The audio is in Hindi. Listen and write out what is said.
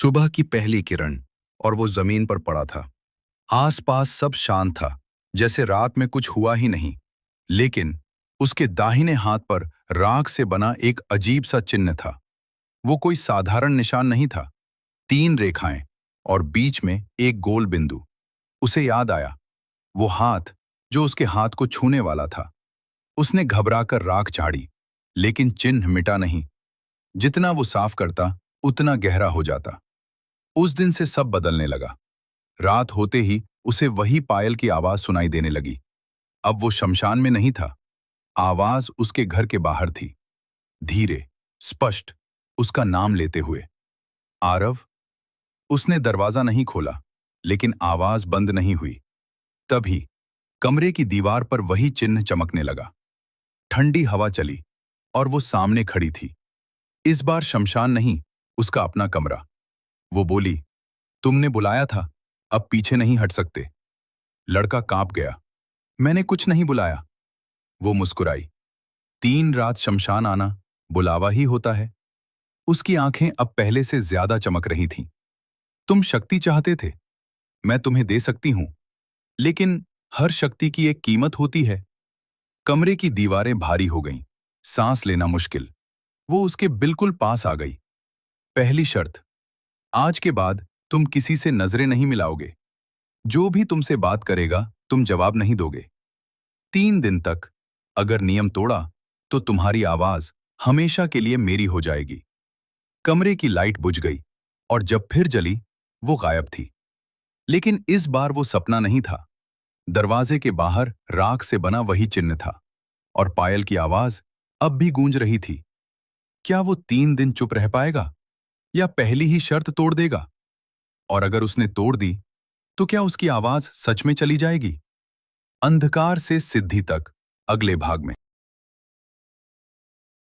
सुबह की पहली किरण और वो जमीन पर पड़ा था। आसपास सब शांत था, जैसे रात में कुछ हुआ ही नहीं। लेकिन उसके दाहिने हाथ पर राख से बना एक अजीब सा चिन्ह था। वो कोई साधारण निशान नहीं था। 3 रेखाएं और बीच में एक गोल बिंदु। उसे याद आया, वो हाथ जो उसके हाथ को छूने वाला था। उसने घबराकर राख झाड़ी, लेकिन चिन्ह मिटा नहीं। जितना वो साफ करता, उतना गहरा हो जाता। उस दिन से सब बदलने लगा। रात होते ही उसे वही पायल की आवाज सुनाई देने लगी। अब वो शमशान में नहीं था। आवाज उसके घर के बाहर थी, धीरे, स्पष्ट, उसका नाम लेते हुए। आरव। उसने दरवाजा नहीं खोला, लेकिन आवाज बंद नहीं हुई। तभी कमरे की दीवार पर वही चिन्ह चमकने लगा। ठंडी हवा चली और वो सामने खड़ी थी। इस बार शमशान नहीं, उसका अपना कमरा। वो बोली, तुमने बुलाया था, अब पीछे नहीं हट सकते। लड़का कांप गया। मैंने कुछ नहीं बुलाया। वो मुस्कुराई। 3 रात शमशान आना बुलावा ही होता है। उसकी आंखें अब पहले से ज्यादा चमक रही थीं। तुम शक्ति चाहते थे, मैं तुम्हें दे सकती हूं, लेकिन हर शक्ति की एक कीमत होती है। कमरे की दीवारें भारी हो गईं, सांस लेना मुश्किल। वो उसके बिल्कुल पास आ गई। पहली शर्त, आज के बाद तुम किसी से नजरें नहीं मिलाओगे। जो भी तुमसे बात करेगा, तुम जवाब नहीं दोगे। 3 दिन तक। अगर नियम तोड़ा, तो तुम्हारी आवाज हमेशा के लिए मेरी हो जाएगी। कमरे की लाइट बुझ गई और जब फिर जली, वो गायब थी। लेकिन इस बार वो सपना नहीं था। दरवाजे के बाहर राख से बना वही चिन्ह था और पायल की आवाज अब भी गूंज रही थी। क्या वो 3 दिन चुप रह पाएगा या पहली ही शर्त तोड़ देगा? और अगर उसने तोड़ दी, तो क्या उसकी आवाज सच में चली जाएगी? अंधकार से सिद्धि तक, अगले भाग में।